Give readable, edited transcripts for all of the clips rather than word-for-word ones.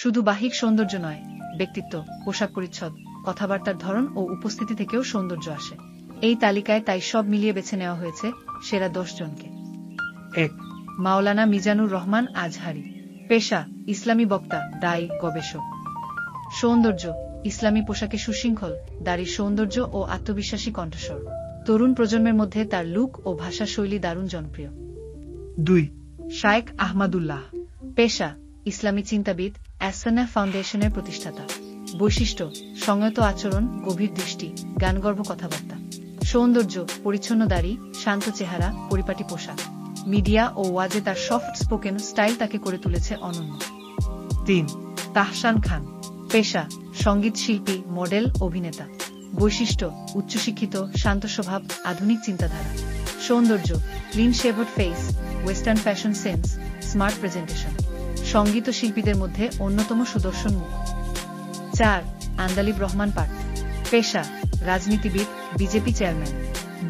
শুধু বাহ্যিক সৌন্দর্য নয়, ব্যক্তিত্ব, পোশাক পরিচ্ছদ, কথাবার্তার ধরন ও উপস্থিতি থেকেও সৌন্দর্য আসে। এই তালিকায় তাই সব মিলিয়ে বেছে নেওয়া হয়েছে সেরা 10 জনকে। 1. মাওলানা মিজানুর রহমান আজহারি। পেশা: ইসলামী বক্তা, দায়ী, গবেষক। সৌন্দর্য: ইসলামী পোশাকে সুশৃঙ্খল, দাড়ির সৌন্দর্য ও আত্মবিশ্বাসী কণ্ঠস্বর। তরুণ প্রজন্মের মধ্যে তার লুক ও ভাষা শৈলী দারুণ জনপ্রিয়। 2. শায়েখ আহমদুল্লাহ। পেশা: ইসলামী চিন্তাবিদ, অ্যাসানা ফাউন্ডেশনের প্রতিষ্ঠাতা। বৈশিষ্ট্য: সংযত আচরণ, গভীর দৃষ্টি, জ্ঞানগর্ভ কথাবার্তা। সৌন্দর্য: পরিচ্ছন্ন দাড়ি, শান্ত চেহারা, পরিপাটি পোশাক। মিডিয়া ও ওয়াজে তার সফট স্পোকেন স্টাইল তাকে করে তুলেছে অনন্য। 3. তাহসান খান। পেশা: সঙ্গীত শিল্পী, মডেল, অভিনেতা। বৈশিষ্ট্য: উচ্চশিক্ষিত, শান্ত স্বভাব, আধুনিক চিন্তাধারা। সৌন্দর্য: clean shaved face, western fashion sense, smart presentation. সঙ্গীত শিল্পীদের মধ্যে অন্যতম সুদর্শন মুখ। 4. আন্দালিব রহমান পাট। পেশা: রাজনীতিবিদ, বিজেপি চেয়ারম্যান।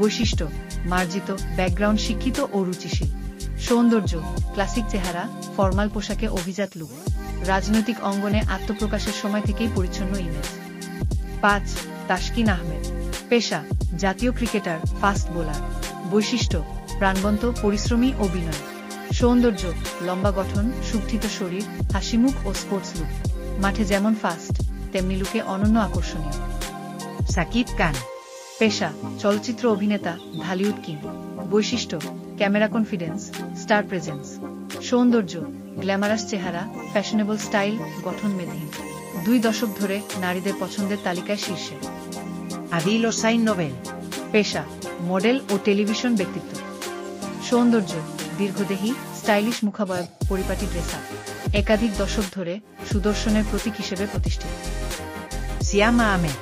বৈশিষ্ট্য: মার্জিত, ব্যাকগ্রাউন্ড শিক্ষিত ও রুচিশীল। সৌন্দর্য: ক্লাসিক চেহারা, ফরমাল পোশাকে অভিজাত লুক। রাজনৈতিক অঙ্গনে আত্মপ্রকাশের সময় থেকেই পরিচ্ছন্ন ইমেজ। 5. তাসকিন আহমেদ। পেশা: জাতীয় ক্রিকেটার, ফাস্ট বোলার। বৈশিষ্ট্য: প্রাণবন্ত, পরিশ্রমী ও বিনয়ী। সৌন্দর্য: লম্বা গঠন, সুগঠিত শরীর, হাসিমুখ ও স্পোর্টস লুক। মাঠে যেমন ফাস্ট, তেমনি লুকে অনন্য আকর্ষণীয়। সাকিব খান। পেশা: চলচ্চিত্র অভিনেতা, ঢালিউড কিং। বৈশিষ্ট্য: ক্যামেরা কনফিডেন্স, স্টার প্রেজেন্স। সৌন্দর্য: গ্ল্যামারাস চেহারা, ফ্যাশনেবল স্টাইল, গঠন মেদহীন। 2 দশক ধরে নারীদের পছন্দের তালিকায় শীর্ষে। আদিল হোসাইন নোবেল। পেশা: মডেল ও টেলিভিশন ব্যক্তিত্ব। সৌন্দর্য: দীর্ঘদেহী, স্টাইলিশ মুখাবয়ব, পরিপাটি ড্রেসআপ। একাধিক দশক ধরে সুদর্শনের প্রতীক হিসেবে প্রতিষ্ঠিত। সিয়াম আহমেদ।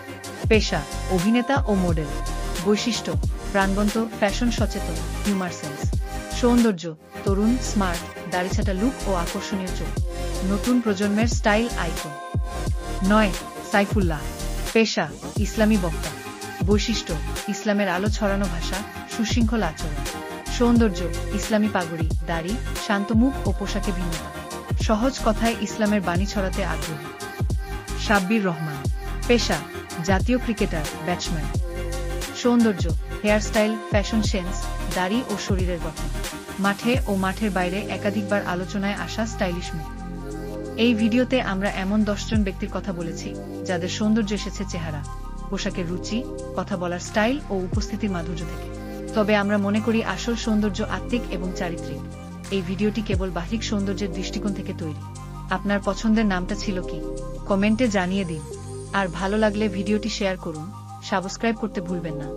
পেশা: অভিনেতা ও মডেল। বৈশিষ্ট্য: প্রাণবন্ত, ফ্যাশন সচেতন, হিউমার সেন্স। সৌন্দর্য: তরুণ, স্মার্ট, দাড়িছাটা লুক ও আকর্ষণীয় চোখ। নতুন প্রজন্মের স্টাইল আইকন। 9. সাইফুল্লাহ। পেশা: ইসলামী বক্তা। বৈশিষ্ট্য: ইসলামের আলো ছড়ানো ভাষা, সুশৃঙ্খল আচরণ। সৌন্দর্য: ইসলামী পাগড়ি, দাড়ি, শান্ত মুখ ও পোশাকে ভিন্নতা। সহজ কথায় ইসলামের বাণী ছড়াতে আগ্রহী। সাব্বির রহমান। পেশা: জাতীয় ক্রিকেটার, ব্যাটসম্যান। সৌন্দর্য: হেয়ারস্টাইল, ফ্যাশন সেন্স, দাড়ি ও শরীরের গঠন। মাঠে ও মাঠের বাইরে একাধিকবার আলোচনায় আসা স্টাইলিশ মুখ। এই ভিডিওতে আমরা এমন 10 জন ব্যক্তির কথা বলেছি যাদের সৌন্দর্য এসেছে চেহারা, পোশাকের রুচি, কথা বলার স্টাইল ও উপস্থিতির মাধুর্য থেকে। তবে আমরা মনে করি আসল সৌন্দর্য আত্মিক এবং চারিত্রিক। এই ভিডিওটি কেবল বাহ্যিক সৌন্দর্যের দৃষ্টিকোণ থেকে তৈরি। আপনার পছন্দের নামটা ছিল কি? কমেন্টে জানিয়ে দিন। আর ভালো লাগলে ভিডিওটি শেয়ার করুন, সাবস্ক্রাইব করতে ভুলবেন না।